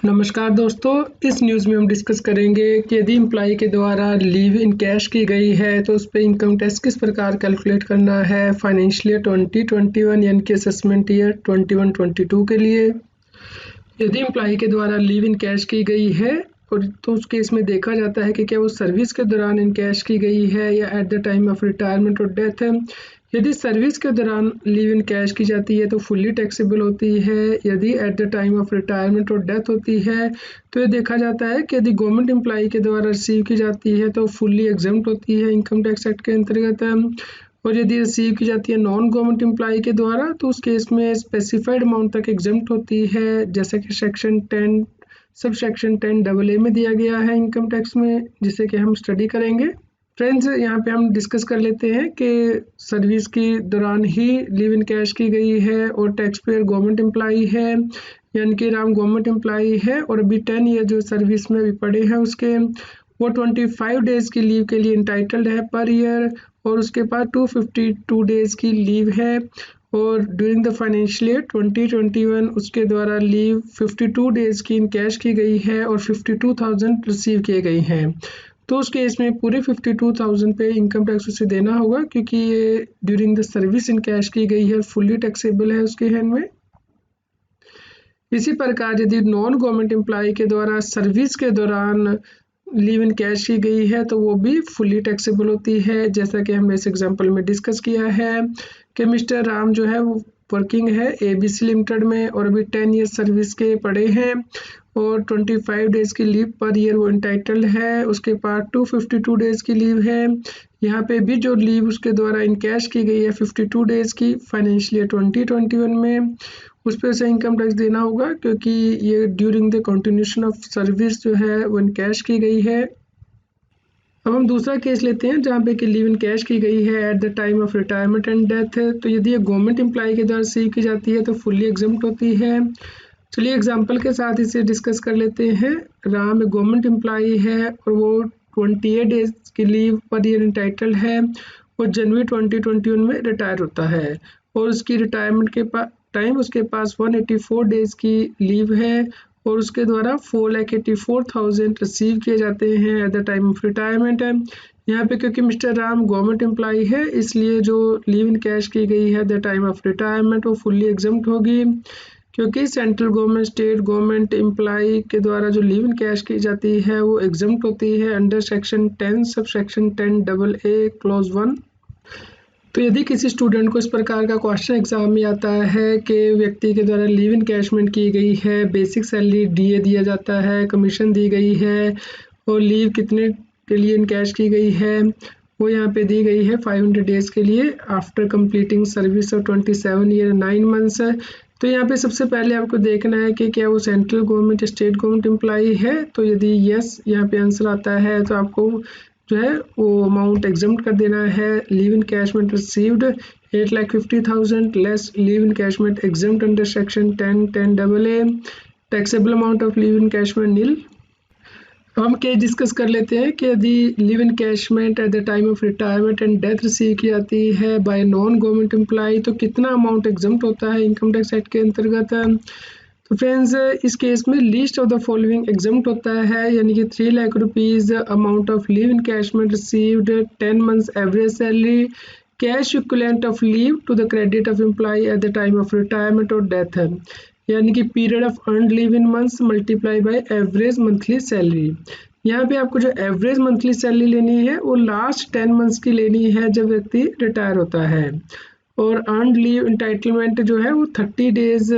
नमस्कार दोस्तों, इस न्यूज़ में हम डिस्कस करेंगे कि यदि एम्प्लॉय के द्वारा लीव इन कैश की गई है तो उस पर इनकम टैक्स किस प्रकार कैलकुलेट करना है फाइनेंशियल ईयर 2021 यानी कि असेसमेंट ईयर 21-22 के लिए। यदि एम्प्लॉय के द्वारा लीव इन कैश की गई है और तो उस केस में देखा जाता है कि क्या वो सर्विस के दौरान इन कैश की गई है या eight the time of retirement और डेथ है। यदि सर्विस के दौरान लीव इन कैश की जाती है तो फुल्ली टैक्सेबल होती है। यदि eight the time of retirement और डेथ होती है तो ये देखा जाता है कि यदि गवर्नमेंट एम्प्लॉय के द्वारा रिसीव की जाती है तो फुल्ली एग्जम्प्ट होती है इनकम टैक्स एक्ट के अंतर्गत। और यदि रिसीव की जाती है नॉन गवर्नमेंट एम्प्लॉय के द्वारा तो उस केस में स्पेसिफाइड अमाउंट तक एग्जम्प्ट होती है, जैसा कि सेक्शन 10 सब सेक्शन 10 AA में दिया गया है इनकम टैक्स में, जिसे कि हम स्टडी करेंगे। फ्रेंड्स, यहाँ पे हम डिस्कस कर लेते हैं कि सर्विस के दौरान ही लीव इन कैश की गई है और टैक्स पेयर गवर्नमेंट एम्प्लॉई है, यानी कि राम गवर्नमेंट एम्प्लॉई है और अभी 10 ईयर जो सर्विस में भी पड़े हैं उसके वो 25 डेज की लीव के लिए इंटाइटल्ड है पर ईयर, और उसके बाद 252 डेज की लीव है। और ड्यूरिंग द फाइनेंशियल ईयर 2021 उसके द्वारा लीव 52 डेज की इन कैश की गई है और 52,000 रिसीव किए गई हैं। तो उस केस में पूरे 52,000 पे इनकम टैक्स उसे देना होगा, क्योंकि ये during the service in cash की गई है, फुल्ली टैक्सेबल है उसके हैंड में। इसी प्रकार यदि नॉन गवर्नमेंट एम्प्लॉय के द्वारा सर्विस के दौरान लीव इन कैश की गई है तो वो भी फुल्ली टैक्सेबल होती है, जैसा कि हमने इस एग्जांपल में डिस्कस किया है कि मिस्टर राम जो है वो वर्किंग है ABC लिमिटेड में और अभी 10 ईयर सर्विस के पड़े हैं और 25 डेज की लीव पर ईयर वो इंटाइटल्ड है। उसके बाद 252 डेज की लीव है। यहाँ पे भी जो लीव उसके द्वारा इन कैश की गई है 52 डेज की फाइनेंशियल ईयर 2021 में, उस पर से इनकम टैक्स देना होगा, क्योंकि ये during the continuation of service जो है वो इन कैश की गई है। अब हम दूसरा केस लेते हैं जहाँ पे कि लीव इन कैश की गई है at the time of retirement and death. तो यदि ये गवर्नमेंट एम्प्लॉय के द्वारा रिसीव की जाती है तो फुल्ली एग्जम्प्ट होती है। चलिए एग्जांपल के साथ इसे डिस्कस कर लेते हैं। राम एक गवर्नमेंट एम्प्लॉय है और वो 28 डेज की लीव पर ईयर इंटाइटल्ड है। वो जनवरी 2021 में रिटायर होता है और उसकी रिटायरमेंट के टाइम उसके पास 184 डेज की लीव है और उसके द्वारा 4,84,000 रिसीव किए जाते हैं eight the time of retirement. यहाँ पे क्योंकि मिस्टर राम गवर्नमेंट एम्प्लॉय है इसलिए जो लीव इन कैश की गई है at the time of retirement वो फुल्ली एग्जम्प्ट होगी, क्योंकि central government state government employ के द्वारा जो लीव इन कैश की जाती है वो एग्जम्प्ट होती है under section 10 sub section 10AA clause 1। तो यदि किसी स्टूडेंट को इस प्रकार का क्वेश्चन एग्जाम में आता है कि व्यक्ति के द्वारा लीव इन कैशमेंट की गई है, बेसिक सैलरी DA दिया जाता है, कमीशन दी गई है और लीव कितने के लिए इन कैश की गई है, वो यहाँ पे दी गई है 500 डेज के लिए after completing service of 27 year 9 months. तो यहाँ पे सबसे पहले आपको देखना है कि क्या वो central government state government employ है। तो यदि यस यहाँ पे आंसर आता है तो आपको जो है वो अमाउंट एग्जम्प्ट कर देना है। Leave in कैशमेंट received 8,50,000 less leave in कैशमेंट exempt under section 10(10)AA taxable amount of leave in कैशमेंट nil. अब हम केस डिस्कस कर लेते हैं कि यदि leave in कैशमेंट at the time of retirement and death receive की जाती है बाय नॉन गवर्नमेंट एम्प्लॉय तो कितना अमाउंट एग्जम्प्ट होता है इनकम टैक्स एक्ट के अंतर्गत। तो फ्रेंड्स, इस केस में least of the following exempt होता है, यानी कि 3 lakh rupees amount of leave in कैशमेंट received 10 months average salary cash equivalent of leave to the credit of employ at the time of retirement और डेथ, यानी कि period of earned leave in months multiply by average monthly salary. यहाँ पे आपको जो average monthly salary लेनी है वो लास्ट 10 मंथ्स की लेनी है जब व्यक्ति रिटायर होता है, और अर्नड लीव इंटाइटलमेंट जो है वो 30 डेज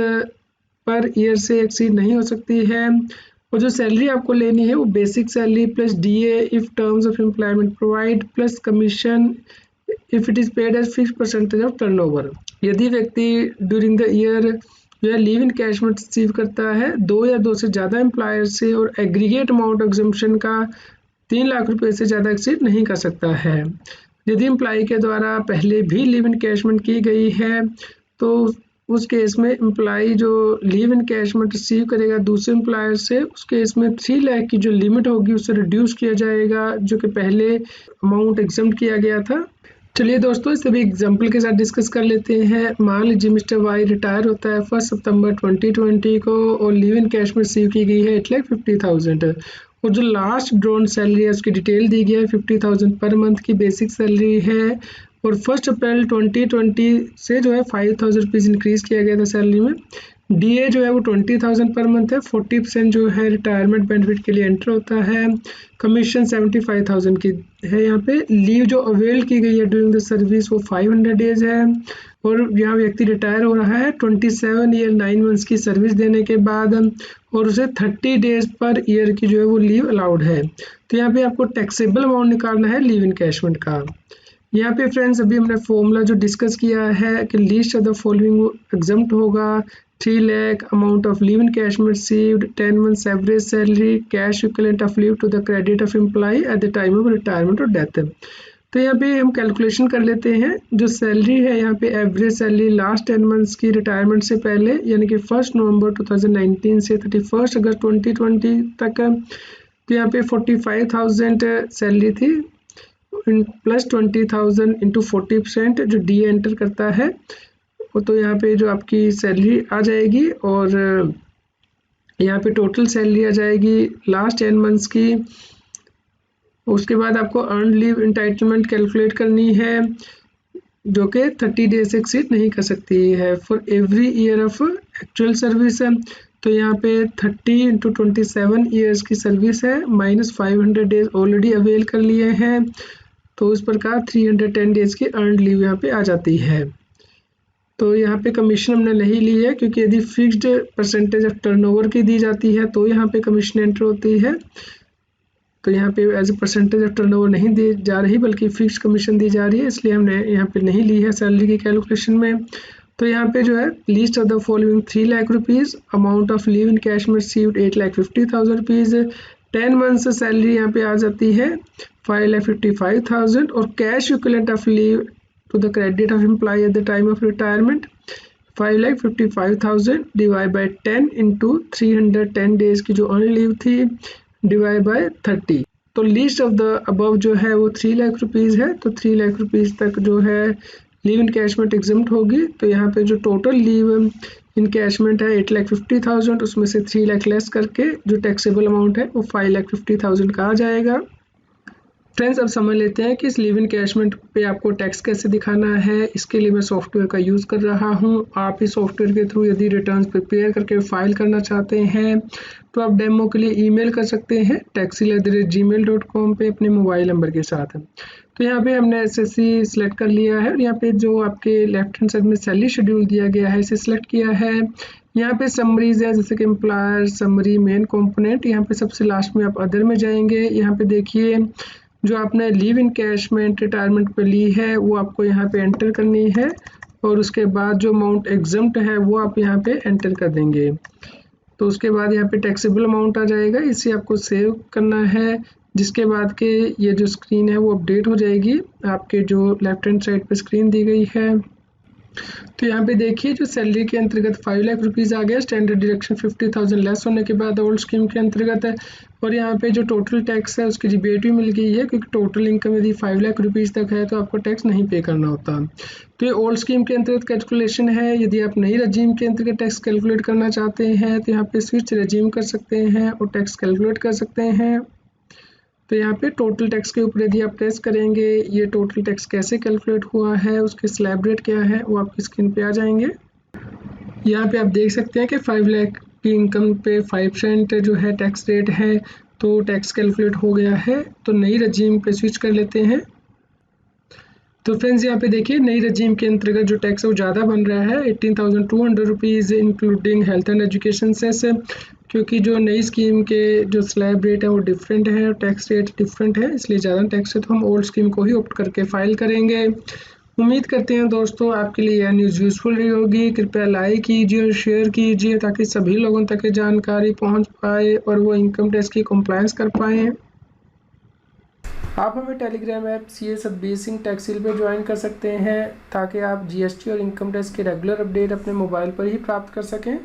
पर ईयर से एक्सीड नहीं हो सकती है। और जो सैलरी आपको लेनी है वो basic salary plus DA if terms of employment provide plus commission if it is paid as fix percentage of turnover. यदि व्यक्ति ड्यूरिंग द ईयर जो है लीव इन कैशमेंट रिसीव करता है 2 या 2 से ज़्यादा एम्प्लॉयर से और एग्रीगेट अमाउंट एग्जम्पशन का 3 लाख रुपए से ज़्यादा एक्सीड नहीं कर सकता है। यदि एम्प्लॉय के द्वारा पहले भी लीव इन कैशमेंट की गई है तो उस केस में एम्प्लॉय जो लीव इन कैशमेंट रिसीव करेगा दूसरे एम्प्लॉयर से, उस केस में 3 लाख की जो लिमिट होगी उससे रिड्यूस किया जाएगा जो कि पहले अमाउंट एग्जम्प्ट किया गया था। चलिए दोस्तों, इसे भी एग्जाम्पल के साथ डिस्कस कर लेते हैं। मान लीजिए मिस्टर वाई रिटायर होता है 1 सितंबर 2020 को और लिव इन कैश में रिसीव की गई है 8,50,000 और जो लास्ट ड्रॉन सैलरी है उसकी डिटेल दी गई है 50,000 पर मंथ की बेसिक सैलरी है और 1 अप्रैल 2020 से जो है 5,000 रुपीज़ इंक्रीज़ किया गया था सैलरी में। डीए जो है वो 20,000 पर मंथ है। 40% जो है रिटायरमेंट बेनिफिट के लिए एंटर होता है। कमीशन 75,000 की है। यहाँ पे लीव जो अवेल की गई है ड्यूरिंग द सर्विस वो 500 डेज है और यहाँ व्यक्ति रिटायर हो रहा है 27 ईयर 9 मंथ्स की सर्विस देने के बाद और उसे 30 डेज पर ईयर की जो है वो लीव अलाउड है। तो यहाँ पे आपको टैक्सेबल अमाउंट निकालना है लीव इनकैशमेंट का। यहाँ पे फ्रेंड्स अभी हमने फॉर्मूला जो डिस्कस किया है कि least of the following exempt होगा 3 lakh amount of leave in cash received 10 months average salary cash equivalent of leave to the credit of employ at the time of retirement और death. तो यहाँ पे हम कैलकुलेशन कर लेते हैं। जो सैलरी है यहाँ पे एवरेज सैलरी लास्ट 10 मंथ्स की रिटायरमेंट से पहले यानी कि 1 नवंबर 2019 से 31 अगस्त 2020 तक, तो यहाँ पे 45,000 सैलरी थी प्लस 20,000 इंटू 40% जो डी एंटर करता है वो, तो यहाँ पे जो आपकी सैलरी आ जाएगी और यहाँ पे टोटल सैलरी आ जाएगी लास्ट 10 मंथ्स की। उसके बाद आपको अर्न लीव इंटाइटलमेंट कैलकुलेट करनी है जो कि 30 डेज से एक्सीड नहीं कर सकती है for every year of actual service. तो यहाँ पे 30 इंटू 27 ईयर्स की सर्विस है माइनस 500 डेज ऑलरेडी अवेल कर लिए हैं, तो इस प्रकार 310 डेज की अर्न लीव यहाँ पे आ जाती है। तो यहाँ पे कमीशन हमने नहीं ली है क्योंकि यदि फिक्स्ड परसेंटेज ऑफ टर्नओवर की दी जाती है तो यहाँ पे कमीशन एंटर होती है। तो यहाँ पे as a percentage of turnover नहीं दी जा रही बल्कि फिक्स्ड कमीशन दी जा रही है, इसलिए हमने यहाँ पे नहीं ली है सैलरी की कैलकुलेशन में। तो यहाँ पे जो है list of the following 3 lakh rupees amount of leave in cash में रिसीव्ड 8,50,000 रुपीज़ 10 मंथ्स सैलरी यहाँ पे आ जाती है 5,55,000 और cash equivalent of leave to the credit of employ at the time of retirement 5,55,000 divide by 10 into 310 days की जो earn leave थी डिवाइड बाय 30। तो लिस्ट ऑफ द अबव जो है वो 3 लाख रुपीज़ है, तो 3 लाख रुपीज़ तक जो है लीव इनकैशमेंट एग्जम्प्ट होगी। तो यहाँ पे जो टोटल लीव इनकैशमेंट है 8,50,000, उसमें से 3 लाख लेस करके जो टैक्सेबल अमाउंट है वो 5,50,000 का आ जाएगा। फ्रेंड्स अब समझ लेते हैं कि इस लीव इनकैशमेंट पे आपको टैक्स कैसे दिखाना है। इसके लिए मैं सॉफ्टवेयर का यूज़ कर रहा हूँ। आप इस सॉफ्टवेयर के थ्रू यदि रिटर्न्स प्रिपेयर करके फाइल करना चाहते हैं तो आप डेमो के लिए ईमेल कर सकते हैं taxil@gmail.com पे अपने मोबाइल नंबर के साथ। तो यहाँ पे हमने SSC सिलेक्ट कर लिया है और यहाँ पे जो आपके लेफ्ट हैंड साइड में सैलरी शेड्यूल दिया गया है इसे सिलेक्ट किया है। यहाँ पे समरीज है जैसे कि एम्प्लॉयर समरी मेन कंपोनेंट, यहाँ पे सबसे लास्ट में आप अदर में जाएंगे। यहाँ पे देखिए जो आपने लीव इनकैशमेंट रिटायरमेंट पे ली है वो आपको यहाँ पे एंटर करनी है और उसके बाद जो अमाउंट एग्जम्प्ट है वो आप यहाँ पे एंटर कर देंगे। तो उसके बाद यहाँ पे टैक्सेबल अमाउंट आ जाएगा, इसे आपको सेव करना है, जिसके बाद के ये जो स्क्रीन है वो अपडेट हो जाएगी आपके जो लेफ्ट हैंड साइड पे स्क्रीन दी गई है। तो यहाँ पे देखिए जो सैलरी के अंतर्गत 5 लाख रुपीज़ आ गया, स्टैंडर्ड डिडक्शन 50,000 लेस होने के बाद ओल्ड स्कीम के अंतर्गत है। और यहाँ पे जो टोटल टैक्स है उसकी रिबेट भी मिल गई है क्योंकि टोटल इनकम यदि 5 लाख रुपीज़ तक है तो आपको टैक्स नहीं पे करना होता। तो ये ओल्ड स्कीम के अंतर्गत कैलकुलेशन है। यदि आप नई रजीम के अंतर्गत टैक्स कैलकुलेट करना चाहते हैं तो यहाँ पे स्विच रजीम कर सकते हैं और टैक्स कैलकुलेट कर सकते हैं। तो यहाँ पे टोटल टैक्स के ऊपर यदि आप प्रेस करेंगे ये टोटल टैक्स कैसे कैलकुलेट हुआ है उसके स्लैब रेट क्या है वो आपकी स्क्रीन पे आ जाएंगे। यहाँ पे आप देख सकते हैं कि 5 लाख की इनकम पे 5% जो है टैक्स रेट है, तो टैक्स कैलकुलेट हो गया है। तो नई रजीम पे स्विच कर लेते हैं। तो फ्रेंड्स यहाँ पे देखिए नई रजीम के अंतर्गत जो टैक्स है वो ज़्यादा बन रहा है 18,200 rupees including health and education cess, क्योंकि जो नई स्कीम के जो स्लैब रेट है वो डिफरेंट है और टैक्स रेट डिफरेंट है, इसलिए ज़्यादा टैक्स है। तो हम ओल्ड स्कीम को ही ऑप्ट करके फाइल करेंगे। उम्मीद करते हैं दोस्तों आपके लिए यह न्यूज़ यूज़फुल रही होगी। कृपया लाइक कीजिए और शेयर कीजिए ताकि सभी लोगों तक जानकारी पहुंच पाए और वो इनकम टैक्स की कंप्लायंस कर पाएँ। आप हमें Telegram app CA Satbir Singh टैक्सिल पे ज्वाइन कर सकते हैं ताकि आप GST और इनकम टैक्स के रेगुलर अपडेट अपने मोबाइल पर ही प्राप्त कर सकें।